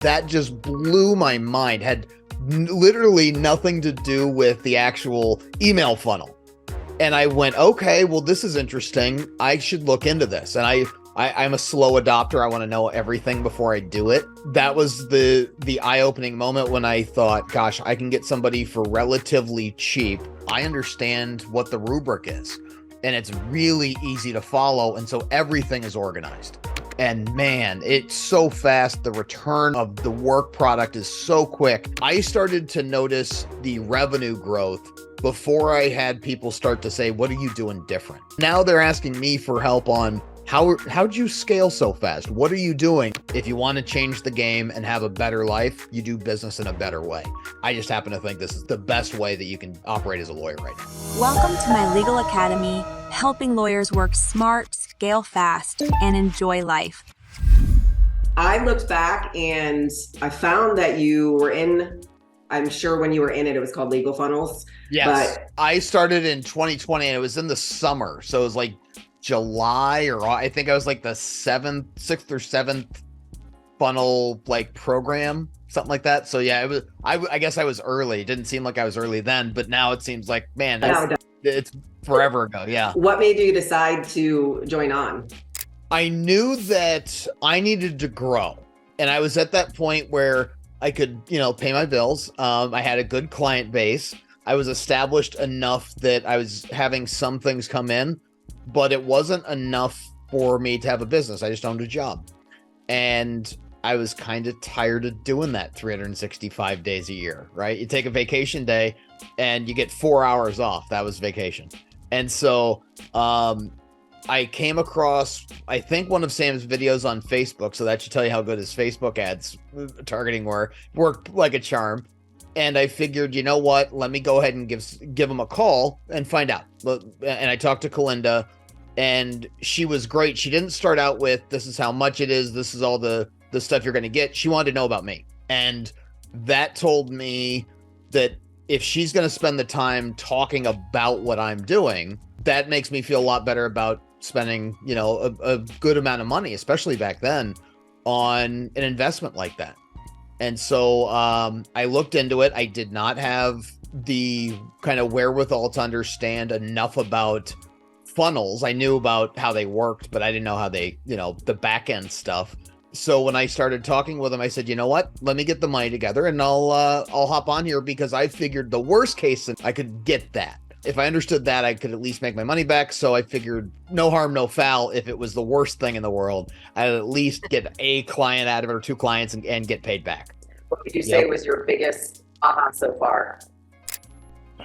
That just blew my mind. Had literally nothing to do with the actual email funnel. And I went, okay, well, this is interesting. I should look into this. And I'm a slow adopter. I want to know everything before I do it. That was the eye-opening moment when I thought, gosh, I can get somebody for relatively cheap. I understand what the rubric is, and it's really easy to follow. And so everything is organized. And man, it's so fast. The return of the work product is so quick. I started to notice the revenue growth before I had people start to say, what are you doing different? Now they're asking me for help on how'd you scale so fast? What are you doing? If you want to change the game and have a better life, you do business in a better way. I just happen to think this is the best way that you can operate as a lawyer right now. Welcome to my legal academy, helping lawyers work smart, scale fast, and enjoy life. I looked back and I found that you were in, I'm sure when you were in it, it was called Legal Funnels. Yes. But I started in 2020 and it was in the summer. So it was like July, or I think I was like the sixth or seventh funnel like program, something like that. So yeah, it was, I guess I was early. It didn't seem like I was early then, but now it seems like, man, it's forever ago. Yeah. What made you decide to join on? I knew that I needed to grow. And I was at that point where I could, pay my bills. I had a good client base. I was established enough that I was having some things come in, but it wasn't enough for me to have a business. I just owned a job. And I was kind of tired of doing that 365 days a year, right? You take a vacation day and you get 4 hours off. That was vacation. And so I came across, I think, one of Sam's videos on Facebook. So that should tell you how good his Facebook ads targeting worked like a charm. And I figured, you know what, let me go ahead and give him a call and find out. And I talked to Kalinda, and she was great. She didn't start out with, this is how much it is, this is all the stuff you're going to get. She wanted to know about me. And that told me that if she's going to spend the time talking about what I'm doing, that makes me feel a lot better about spending, a good amount of money, especially back then, on an investment like that. And so I looked into it. I did not have the kind of wherewithal to understand enough about funnels. I knew about how they worked, but I didn't know how they, the back end stuff. So when I started talking with him, I said, you know what, let me get the money together and I'll hop on here, because I figured the worst case, I could get that. If I understood that, I could at least make my money back. So I figured no harm, no foul. If it was the worst thing in the world, I'd at least get a client out of it or two clients and get paid back. What would you say was your biggest aha so far?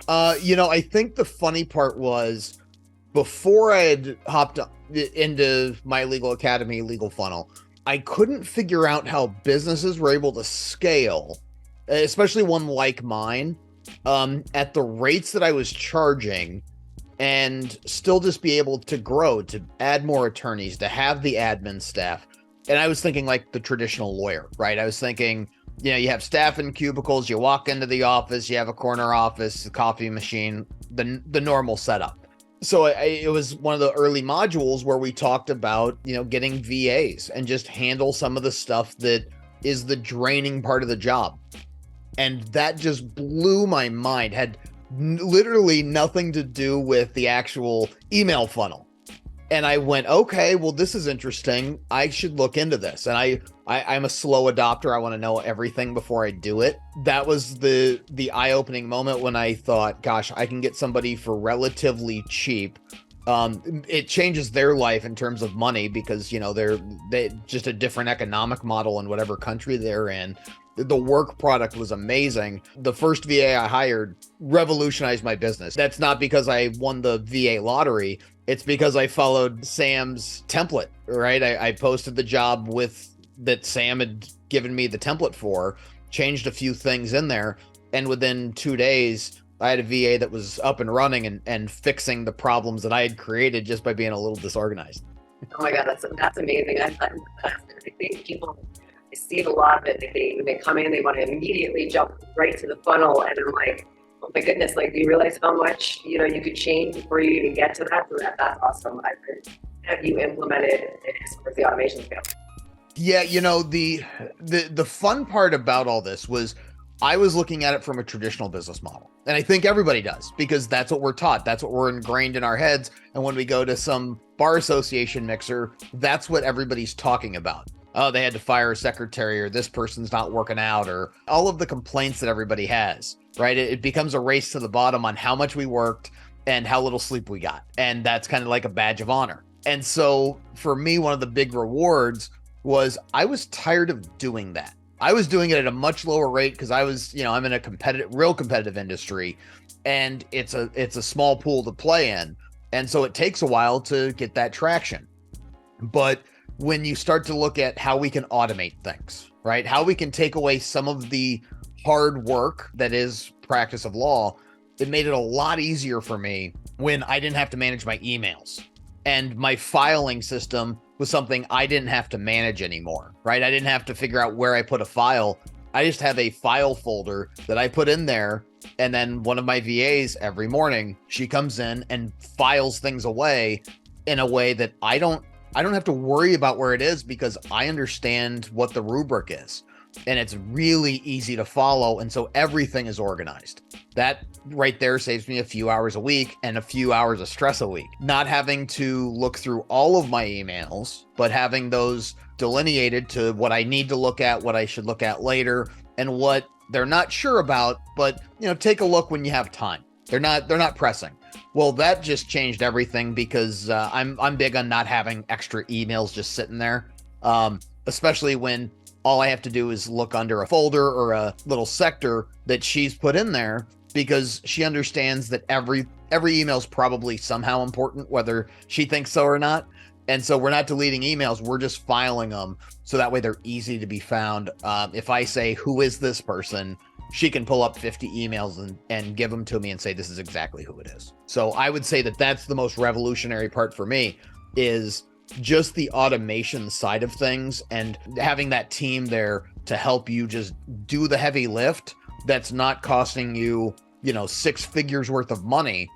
I think the funny part was, before I had hopped into my legal academy, legal funnel, I couldn't figure out how businesses were able to scale, especially one like mine, at the rates that I was charging, and still just be able to grow, to add more attorneys, to have the admin staff. And I was thinking like the traditional lawyer, right? I was thinking, you have staff in cubicles, you walk into the office, you have a corner office, a coffee machine, the normal setup. So it was one of the early modules where we talked about, getting VAs and just handle some of the stuff that is the draining part of the job. And that just blew my mind. Had literally nothing to do with the actual email funnel. And I went, okay, well, this is interesting. I should look into this. And I'm a slow adopter. I want to know everything before I do it. That was the eye-opening moment when I thought, gosh, I can get somebody for relatively cheap. It changes their life in terms of money, because, they just a different economic model in whatever country they're in. The work product was amazing. The first VA I hired revolutionized my business. That's not because I won the VA lottery. It's because I followed Sam's template, right? I posted the job that Sam had given me the template for, changed a few things in there, and within 2 days, I had a VA that was up and running and fixing the problems that I had created just by being a little disorganized. Oh my God, that's amazing. I think people see a lot of it. They come in, they want to immediately jump right to the funnel, and I'm like, oh my goodness, like, do you realize how much you could change before you even get to that? So that's awesome. Have you implemented it as far as the automation scale? Yeah, the fun part about all this was I was looking at it from a traditional business model. And I think everybody does, because that's what we're taught. That's what we're ingrained in our heads. And when we go to some bar association mixer, that's what everybody's talking about. Oh, they had to fire a secretary, or this person's not working out, or all of the complaints that everybody has, right? It becomes a race to the bottom on how much we worked and how little sleep we got. And that's kind of like a badge of honor. And so for me, one of the big rewards was I was tired of doing that. I was doing it at a much lower rate because I was, I'm in a real competitive industry, and it's a small pool to play in. And so it takes a while to get that traction. But when you start to look at how we can automate things, right? How we can take away some of the hard work that is practice of law, it made it a lot easier for me when I didn't have to manage my emails. And my filing system was something I didn't have to manage anymore, right? I didn't have to figure out where I put a file. I just have a file folder that I put in there. And then one of my VAs every morning, she comes in and files things away in a way that I don't have to worry about where it is, because I understand what the rubric is. And it's really easy to follow. And so everything is organized. That right there saves me a few hours a week and a few hours of stress a week. Not having to look through all of my emails, but having those delineated to what I need to look at, what I should look at later, and what they're not sure about, but take a look when you have time. They're not pressing. Well, that just changed everything, because I'm big on not having extra emails just sitting there, especially when all I have to do is look under a folder or a little sector that she's put in there, because she understands that every email is probably somehow important, whether she thinks so or not. And so we're not deleting emails. We're just filing them so that way they're easy to be found. If I say, who is this person? She can pull up 50 emails and give them to me and say, this is exactly who it is. So I would say that that's the most revolutionary part for me, is just the automation side of things, and having that team there to help you just do the heavy lift that's not costing you, 6 figures worth of money,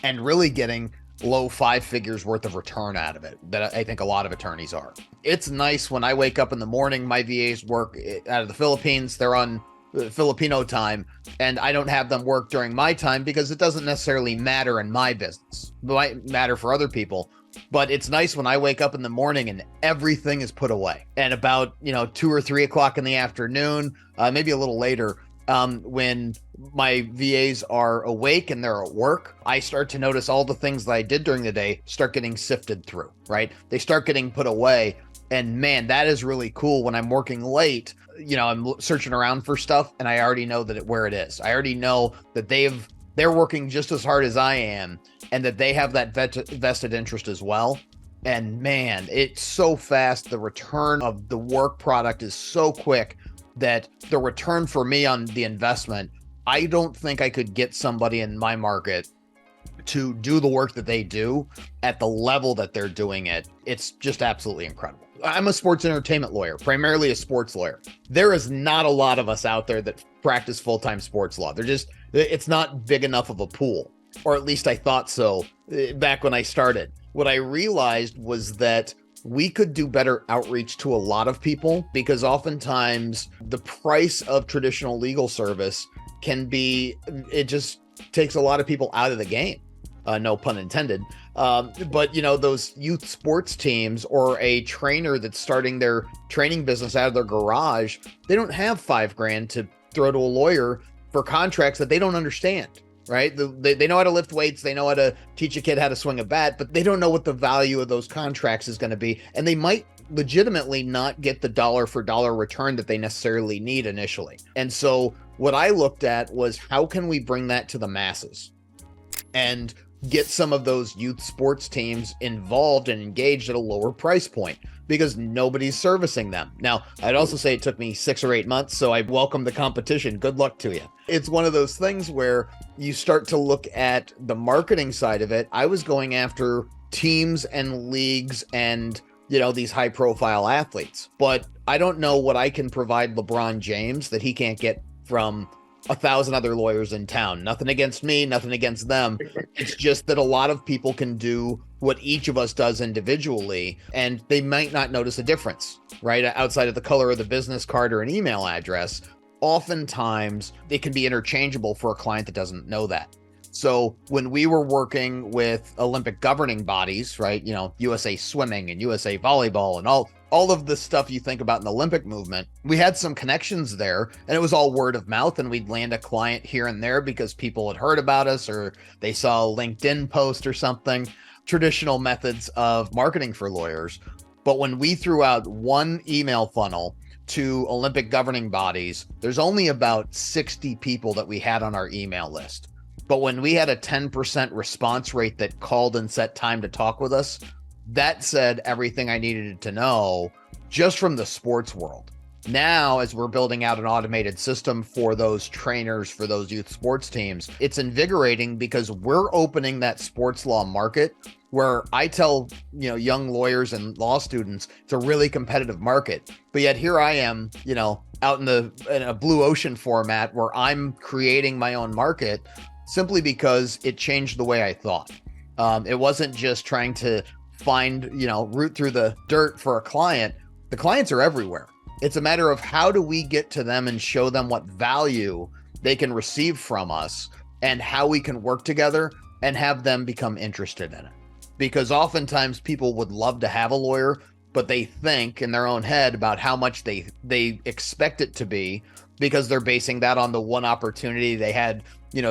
and really getting low 5 figures worth of return out of it, that I think a lot of attorneys are. It's nice when I wake up in the morning, my VAs work out of the Philippines. They're on Filipino time, and I don't have them work during my time, because it doesn't necessarily matter in my business. It might matter for other people. But it's nice when I wake up in the morning and everything is put away. And about, 2 or 3 o'clock in the afternoon, maybe a little later, when my VAs are awake and they're at work, I start to notice all the things that I did during the day start getting sifted through, right? They start getting put away. And man, that is really cool. When I'm working late, I'm searching around for stuff, and I already know where it is. I already know that they're working just as hard as I am, and that they have that vested interest as well. And man, it's so fast. The return of the work product is so quick that the return for me on the investment, I don't think I could get somebody in my market to do the work that they do at the level that they're doing it. It's just absolutely incredible. I'm a sports entertainment lawyer, primarily a sports lawyer. There is not a lot of us out there that practice full-time sports law. It's not big enough of a pool, or at least I thought so back when I started. What I realized was that we could do better outreach to a lot of people, because oftentimes the price of traditional legal service it just takes a lot of people out of the game. No pun intended. But those youth sports teams, or a trainer that's starting their training business out of their garage, they don't have $5,000 to throw to a lawyer for contracts that they don't understand, right? They know how to lift weights. They know how to teach a kid how to swing a bat, but they don't know what the value of those contracts is going to be. And they might legitimately not get the dollar for dollar return that they necessarily need initially. And so what I looked at was, how can we bring that to the masses and get some of those youth sports teams involved and engaged at a lower price point, because nobody's servicing them. Now, I'd also say it took me 6 or 8 months, so I welcome the competition. Good luck to you. It's one of those things where you start to look at the marketing side of it. I was going after teams and leagues and, these high profile athletes, but I don't know what I can provide LeBron James that he can't get from 1,000 other lawyers in town. Nothing against me, nothing against them. It's just that a lot of people can do what each of us does individually, and they might not notice a difference, right? Outside of the color of the business card or an email address, oftentimes it can be interchangeable for a client that doesn't know that. So when we were working with Olympic governing bodies, right, USA Swimming and USA Volleyball and all of the stuff you think about in the Olympic movement, we had some connections there, and it was all word of mouth, and we'd land a client here and there because people had heard about us or they saw a LinkedIn post or something, traditional methods of marketing for lawyers. But when we threw out one email funnel to Olympic governing bodies, there's only about 60 people that we had on our email list. But when we had a 10% response rate that called and set time to talk with us, that said everything I needed to know just from the sports world. Now, as we're building out an automated system for those trainers, for those youth sports teams, it's invigorating because we're opening that sports law market where I tell, young lawyers and law students, it's a really competitive market. But yet here I am, out in a blue ocean format where I'm creating my own market simply because it changed the way I thought. It wasn't just trying to find, root through the dirt for a client. The clients are everywhere. It's a matter of how do we get to them and show them what value they can receive from us and how we can work together and have them become interested in it. Because oftentimes people would love to have a lawyer, but they think in their own head about how much they expect it to be because they're basing that on the one opportunity they had,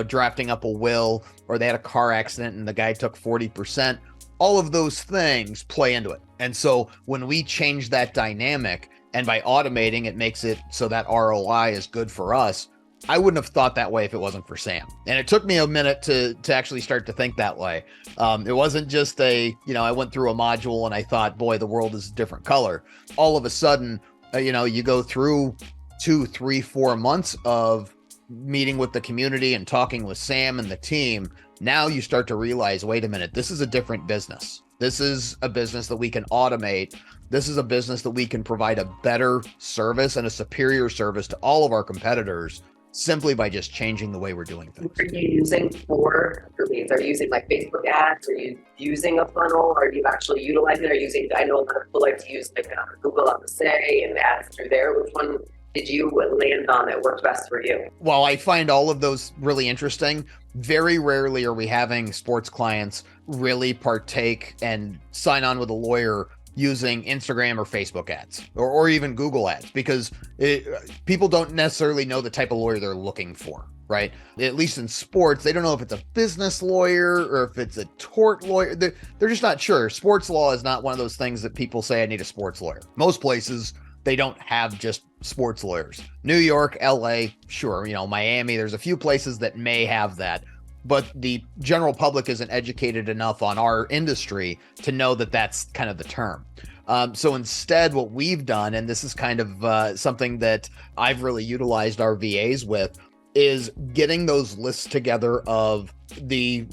drafting up a will, or they had a car accident and the guy took 40%. All of those things play into it. And so when we change that dynamic, and by automating, it makes it so that ROI is good for us, I wouldn't have thought that way if it wasn't for Sam. And it took me a minute to actually start to think that way. It wasn't just I went through a module and I thought, boy, the world is a different color. All of a sudden, you go through 2, 3, 4 months of meeting with the community and talking with Sam and the team. Now you start to realize, wait a minute, this is a different business. This is a business that we can automate. This is a business that we can provide a better service and a superior service to all of our competitors simply by just changing the way we're doing things. Are you using for leads? Are you using like Facebook ads? Are you using a funnel? Are you actually utilizing it? Are you using, I know a lot of people like to use like Google on the say and ads through there. Which one did you land on that worked best for you? Well, I find all of those really interesting. Very rarely are we having sports clients really partake and sign on with a lawyer using Instagram or Facebook ads or even Google ads, because people don't necessarily know the type of lawyer they're looking for, right? At least in sports, they don't know if it's a business lawyer or if it's a tort lawyer. They're just not sure. Sports law is not one of those things that people say, I need a sports lawyer. Most places, they don't have just sports lawyers. New York, LA, sure, Miami, there's a few places that may have that. But the general public isn't educated enough on our industry to know that that's kind of the term. So instead, what we've done, and this is kind of something that I've really utilized our VAs with, is getting those lists together of the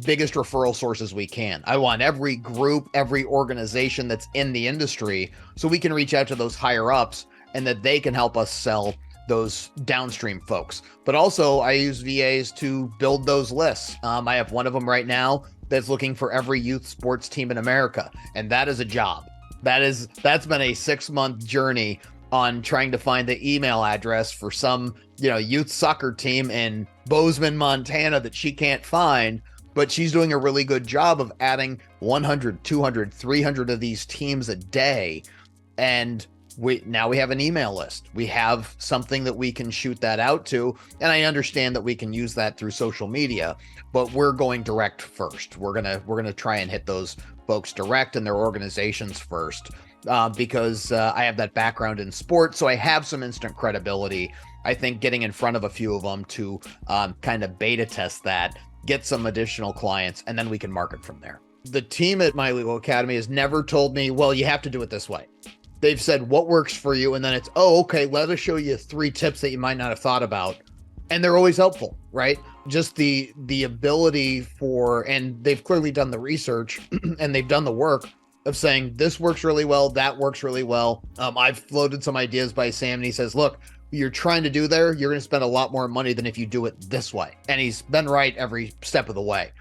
biggest referral sources we can. I want every group, every organization that's in the industry so we can reach out to those higher ups and that they can help us sell those downstream folks. But also I use VAs to build those lists. I have one of them right now that's looking for every youth sports team in America. And that is a job. That's been a 6-month journey on trying to find the email address for some, youth soccer team in Bozeman, Montana that she can't find, but she's doing a really good job of adding 100, 200, 300 of these teams a day. And now we have an email list. We have something that we can shoot that out to. And I understand that we can use that through social media, but we're going direct first. We're going to try and hit those folks direct and their organizations first, because I have that background in sports. So I have some instant credibility. I think getting in front of a few of them to kind of beta test that, get some additional clients, and then we can market from there. The team at My Legal Academy has never told me, well, you have to do it this way. They've said what works for you, and then it's, oh, okay, let us show you 3 tips that you might not have thought about. And they're always helpful, right? Just the ability for, and they've clearly done the research and they've done the work of saying, this works really well, that works really well. I've floated some ideas by Sam, and he says, look, you're trying to do there, you're going to spend a lot more money than if you do it this way. And he's been right every step of the way.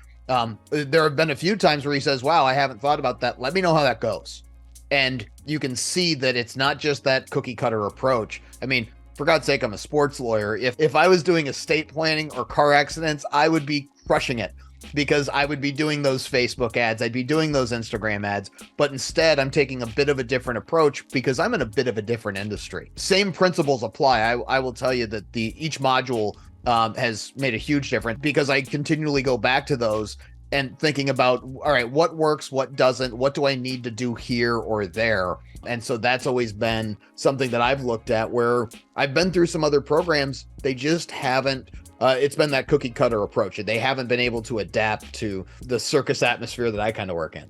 There have been a few times where he says, wow, I haven't thought about that. Let me know how that goes. And you can see that it's not just that cookie cutter approach. I mean, for God's sake, I'm a sports lawyer. If I was doing estate planning or car accidents, I would be crushing it because I would be doing those Facebook ads. I'd be doing those Instagram ads. But instead, I'm taking a bit of a different approach because I'm in a bit of a different industry. Same principles apply. I will tell you that each module has made a huge difference because I continually go back to those and thinking about, all right, what works, what doesn't, what do I need to do here or there? And so that's always been something that I've looked at where I've been through some other programs. They just haven't, it's been that cookie cutter approach. They haven't been able to adapt to the circus atmosphere that I kind of work in.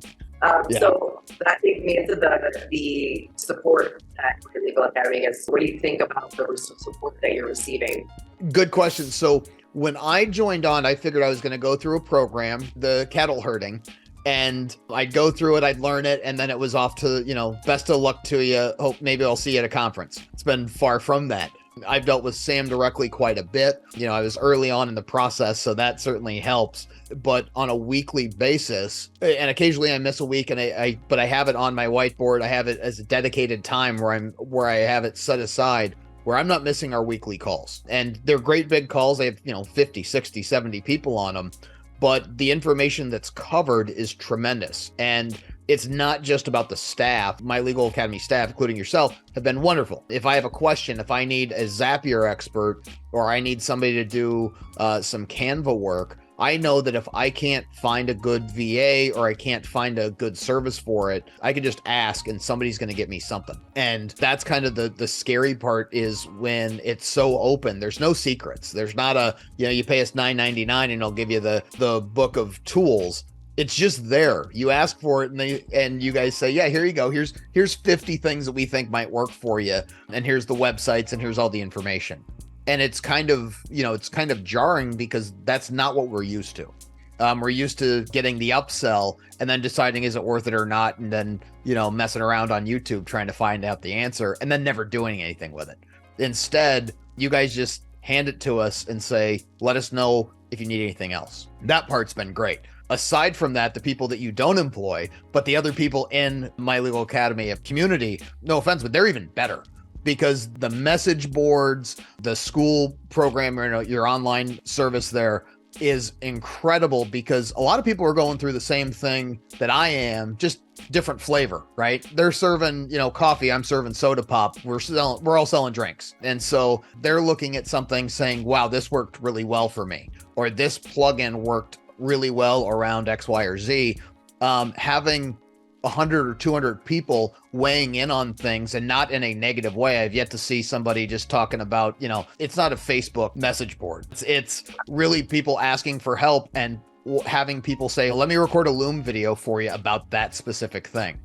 So that takes me into the support at Legal Academy. Is what do you think about the support that you're receiving? Good question. So when I joined on, I figured I was going to go through a program, the cattle herding, and I'd go through it, I'd learn it, and then it was off to, best of luck to you. Hope maybe I'll see you at a conference. It's been far from that. I've dealt with Sam directly quite a bit. I was early on in the process, so that certainly helps. But on a weekly basis, and occasionally I miss a week, and but I have it on my whiteboard. I have it as a dedicated time where I have it set aside, where I'm not missing our weekly calls. And they're great big calls. I have, 50, 60, 70 people on them. But the information that's covered is tremendous. And it's not just about the staff. My Legal Academy staff, including yourself, have been wonderful. If I have a question, if I need a Zapier expert, or I need somebody to do some Canva work, I know that if I can't find a good VA or I can't find a good service for it, I can just ask and somebody's going to get me something. And that's kind of the scary part, is when it's so open. There's no secrets. There's not you pay us $9.99 and it'll give you the book of tools. It's just there. You ask for it and you guys say, yeah, here you go. Here's 50 things that we think might work for you. And here's the websites and here's all the information. And it's kind of jarring because that's not what we're used to. We're used to getting the upsell and then deciding, is it worth it or not? And then, messing around on YouTube trying to find out the answer and then never doing anything with it. Instead, you guys just hand it to us and say, let us know if you need anything else. That part's been great. Aside from that, the people that you don't employ, but the other people in my Legal Academy community, no offense, but they're even better. Because the message boards, the school program, your online service there is incredible, because a lot of people are going through the same thing that I am, just different flavor, right? They're serving, coffee. I'm serving soda pop. We're all selling drinks. And so they're looking at something saying, wow, this worked really well for me, or this plugin worked really well around X, Y, or Z. Having 100 or 200 people weighing in on things, and not in a negative way. I've yet to see somebody just talking about, it's not a Facebook message board. It's really people asking for help and having people say, let me record a Loom video for you about that specific thing.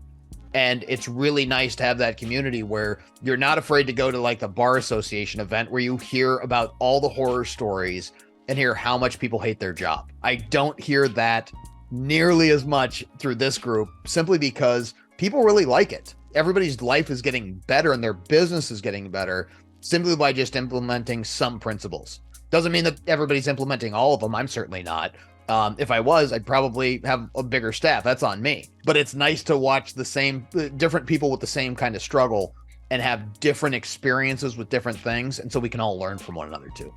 And it's really nice to have that community where you're not afraid to go to like the bar association event where you hear about all the horror stories and hear how much people hate their job. I don't hear that nearly as much through this group, simply because people really like it. Everybody's life is getting better and their business is getting better simply by just implementing some principles. Doesn't mean that everybody's implementing all of them. I'm certainly not. If I was, I'd probably have a bigger staff. That's on me. But it's nice to watch different people with the same kind of struggle and have different experiences with different things. And so we can all learn from one another too.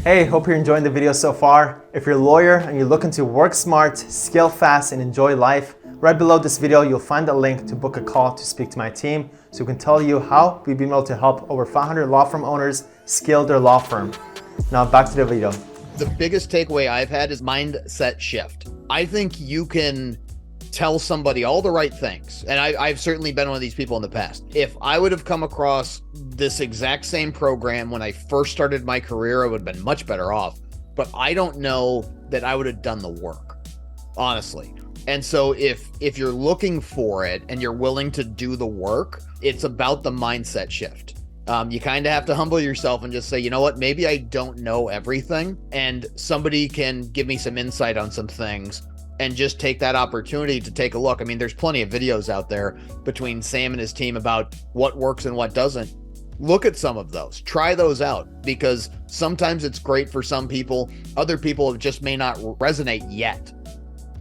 Hey, hope you're enjoying the video so far. If you're a lawyer and you're looking to work smart, scale fast, and enjoy life, right below this video, you'll find a link to book a call to speak to my team so we can tell you how we've been able to help over 500 law firm owners scale their law firm. Now back to the video. The biggest takeaway I've had is mindset shift. I think you can tell somebody all the right things. And I've certainly been one of these people in the past. If I would have come across this exact same program when I first started my career, I would have been much better off. But I don't know that I would have done the work, honestly. And so if you're looking for it and you're willing to do the work, it's about the mindset shift. You kind of have to humble yourself and just say, you know what, maybe I don't know everything, and somebody can give me some insight on some things, and just take that opportunity to take a look. I mean, there's plenty of videos out there between Sam and his team about what works and what doesn't. Look at some of those, try those out, because sometimes it's great for some people. Other people, it just may not resonate yet.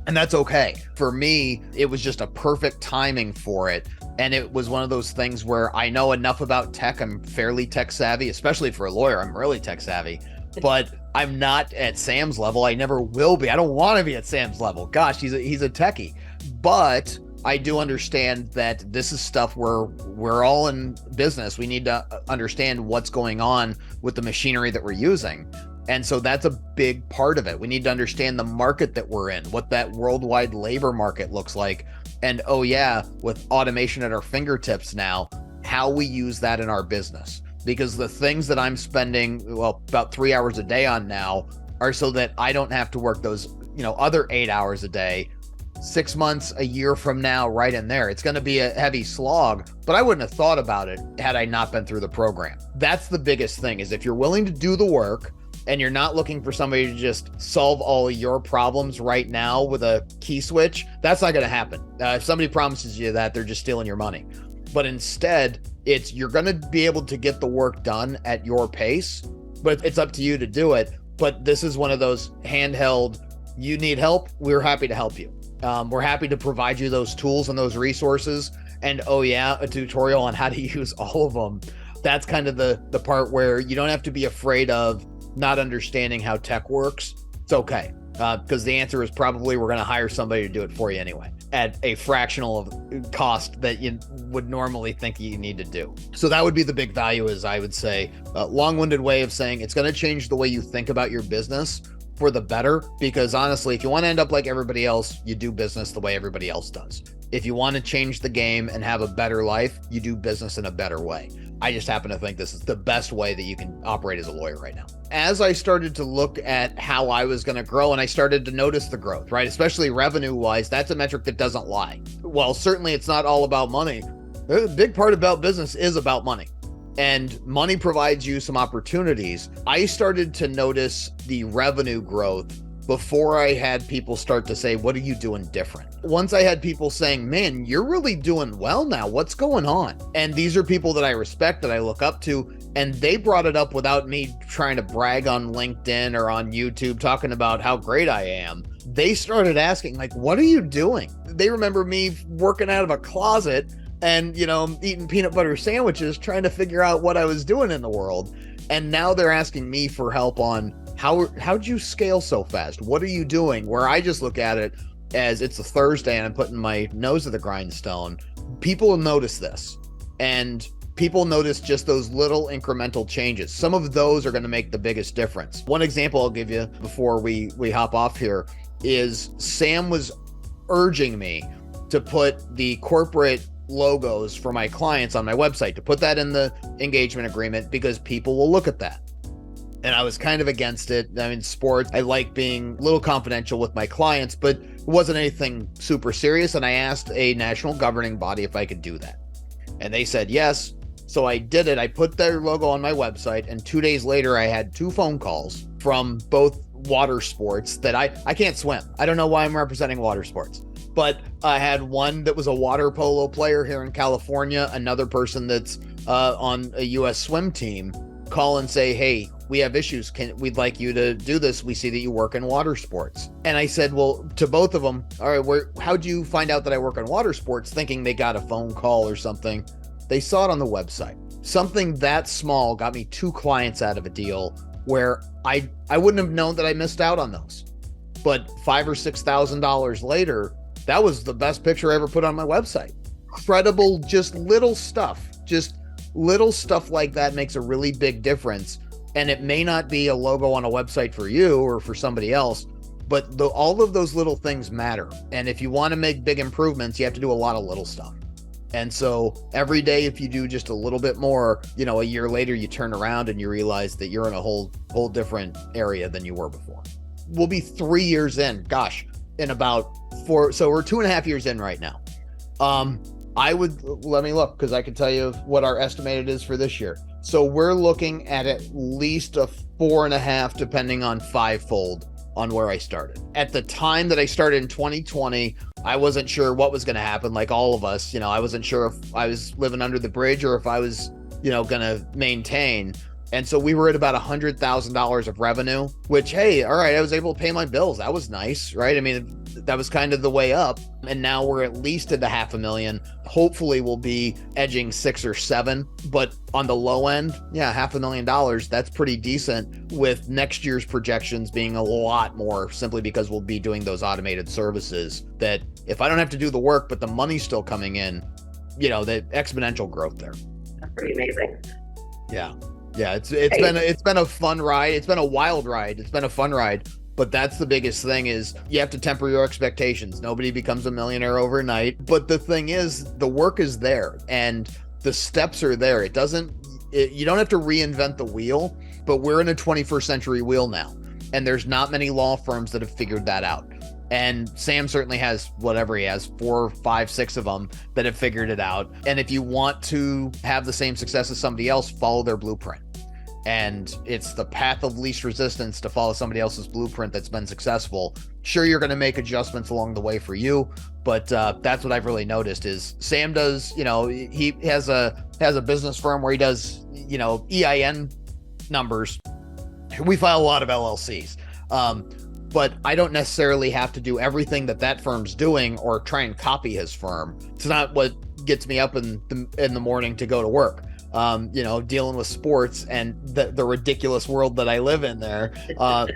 And that's okay. For me, it was just a perfect timing for it. And it was one of those things where I know enough about tech. I'm fairly tech savvy, especially for a lawyer. I'm really tech savvy, but I'm not at Sam's level. I never will be. I don't want to be at Sam's level. Gosh, he's a techie. But I do understand that this is stuff where we're all in business. We need to understand what's going on with the machinery that we're using. And so that's a big part of it. We need to understand the market that we're in, what that worldwide labor market looks like. And oh yeah, with automation at our fingertips now, how we use that in our business. Because the things that I'm spending, about 3 hours a day on now are so that I don't have to work those, other 8 hours a day. 6 months, a year from now, right in there. It's going to be a heavy slog, but I wouldn't have thought about it had I not been through the program. That's the biggest thing, is if you're willing to do the work and you're not looking for somebody to just solve all of your problems right now with a key switch, that's not going to happen. If somebody promises you that, they're just stealing your money. But instead, you're going to be able to get the work done at your pace, but it's up to you to do it. But this is one of those handheld, you need help, we're happy to help you. We're happy to provide you those tools and those resources. And oh yeah, a tutorial on how to use all of them. That's kind of the part where you don't have to be afraid of not understanding how tech works. It's okay. Because the answer is probably we're going to hire somebody to do it for you anyway, at a fractional of cost that you would normally think you need to do. So that would be the big value, is I would say, a long-winded way of saying it's going to change the way you think about your business for the better. Because honestly, if you want to end up like everybody else, you do business the way everybody else does. If you want to change the game and have a better life, you do business in a better way. I just happen to think this is the best way that you can operate as a lawyer right now. As I started to look at how I was going to grow, and I started to notice the growth, right? Especially revenue wise, that's a metric that doesn't lie. Well, certainly it's not all about money. A big part about business is about money. And money provides you some opportunities. I started to notice the revenue growth before I had people start to say, what are you doing different? Once I had people saying, man, you're really doing well now. What's going on? And these are people that I respect, that I look up to. And they brought it up without me trying to brag on LinkedIn or on YouTube, talking about how great I am. They started asking, like, what are you doing? They remember me working out of a closet and, eating peanut butter sandwiches, trying to figure out what I was doing in the world. And now they're asking me for help on how'd you scale so fast? What are you doing? Where I just look at it as it's a Thursday and I'm putting my nose to the grindstone. People notice this, and people notice just those little incremental changes. Some of those are going to make the biggest difference. One example I'll give you before we hop off here is Sam was urging me to put the corporate logos for my clients on my website, to put that in the engagement agreement, because people will look at that. And I was kind of against it. I mean, sports, I like being a little confidential with my clients, but it wasn't anything super serious. And I asked a national governing body if I could do that. And they said yes. So I did it. I put their logo on my website. And 2 days later, I had 2 phone calls from both water sports that I can't swim. I don't know why I'm representing water sports. But I had one that was a water polo player here in California, another person that's on a U.S. swim team, call and say, hey, we have issues. We'd like you to do this. We see that you work in water sports. And I said, well, to both of them, all right, how'd you find out that I work in water sports? Thinking they got a phone call or something. They saw it on the website. Something that small got me 2 clients out of a deal where I wouldn't have known that I missed out on those. But $5,000 or $6,000 later, that was the best picture I ever put on my website. Incredible, just little stuff like that makes a really big difference. And it may not be a logo on a website for you or for somebody else, but all of those little things matter. And if you want to make big improvements, you have to do a lot of little stuff. And so every day, if you do just a little bit more, a year later, you turn around and you realize that you're in a whole different area than you were before. We'll be 3 years in, in about 4. So we're 2.5 years in right now. Let me look, because I can tell you what our estimated is for this year. So we're looking at least a 4.5, depending on 5-fold on where I started. At the time that I started in 2020, I wasn't sure what was going to happen. Like all of us, I wasn't sure if I was living under the bridge or if I was, going to maintain. And so we were at about $100,000 of revenue, which, hey, all right, I was able to pay my bills. That was nice, right? I mean, that was kind of the way up. And now we're at least at the 500,000. Hopefully we'll be edging 6 or 7, but on the low end, yeah, $500,000, that's pretty decent, with next year's projections being a lot more, simply because we'll be doing those automated services that if I don't have to do the work, but the money's still coming in, the exponential growth there. That's pretty amazing. Yeah. It's been a fun ride. It's been a wild ride. It's been a fun ride. But that's the biggest thing, is you have to temper your expectations. Nobody becomes a millionaire overnight. But the thing is, the work is there and the steps are there. You don't have to reinvent the wheel, but we're in a 21st century wheel now. And there's not many law firms that have figured that out. And Sam certainly has whatever he has, 4, 5, 6 of them that have figured it out. And if you want to have the same success as somebody else, follow their blueprint. And it's the path of least resistance to follow somebody else's blueprint that's been successful. Sure, you're going to make adjustments along the way for you, but that's what I've really noticed is Sam does, he has a business firm where he does, EIN numbers. We file a lot of LLCs. But I don't necessarily have to do everything that firm's doing or try and copy his firm. It's not what gets me up in the morning to go to work. Dealing with sports and the ridiculous world that I live in there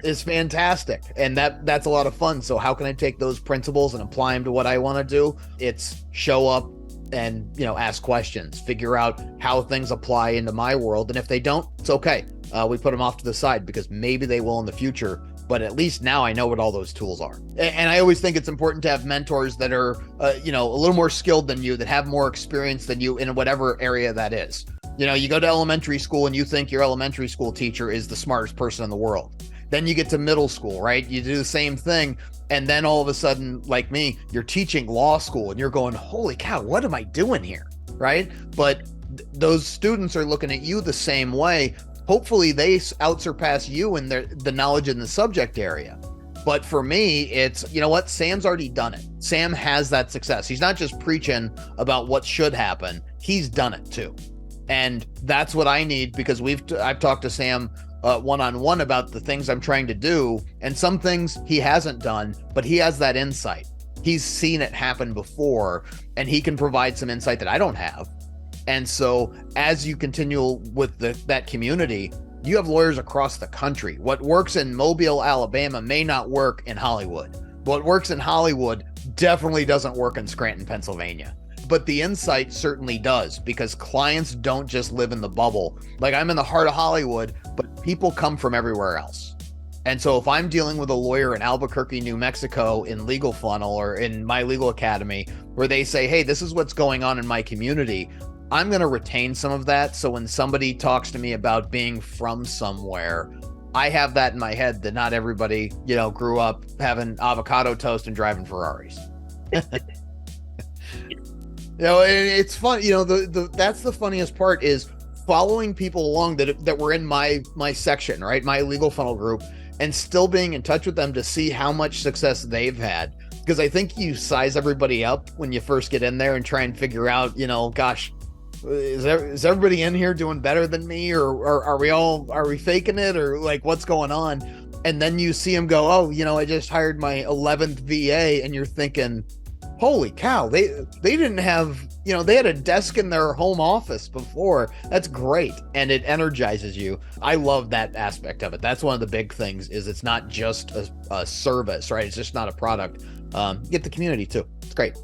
is fantastic. And that's a lot of fun. So how can I take those principles and apply them to what I want to do? It's show up and, ask questions, figure out how things apply into my world. And if they don't, it's okay. We put them off to the side because maybe they will in the future. But at least now I know what all those tools are. And I always think it's important to have mentors that are, a little more skilled than you, that have more experience than you in whatever area that is. You go to elementary school and you think your elementary school teacher is the smartest person in the world. Then you get to middle school, right? You do the same thing. And then all of a sudden, like me, you're teaching law school and you're going, holy cow, what am I doing here? Right? But those students are looking at you the same way. Hopefully they outsurpass you in the knowledge in the subject area. But for me, it's, Sam's already done it. Sam has that success. He's not just preaching about what should happen. He's done it too. And that's what I need, because I've talked to Sam one-on-one about the things I'm trying to do, and some things he hasn't done, but he has that insight. He's seen it happen before, and he can provide some insight that I don't have. And so as you continue with that community, you have lawyers across the country. What works in Mobile, Alabama may not work in Hollywood. What works in Hollywood definitely doesn't work in Scranton, Pennsylvania. But the insight certainly does, because clients don't just live in the bubble. Like, I'm in the heart of Hollywood, but people come from everywhere else. And so if I'm dealing with a lawyer in Albuquerque, New Mexico in Legal Funnel or in My Legal Academy, where they say, hey, this is what's going on in my community, I'm going to retain some of that. So when somebody talks to me about being from somewhere, I have that in my head, that not everybody, grew up having avocado toast and driving Ferraris. It's fun. That's the funniest part, is following people along that were in my section, right? My Legal Funnel group, and still being in touch with them to see how much success they've had. Because I think you size everybody up when you first get in there and try and figure out, gosh, is everybody in here doing better than me, or are we faking it, or like what's going on? And then you see them go, oh, I just hired my 11th VA, and you're thinking, holy cow, they didn't have, they had a desk in their home office before. That's great. And it energizes you. I love that aspect of it. That's one of the big things, is it's not just a service, right? It's just not a product. You get the community too. It's great.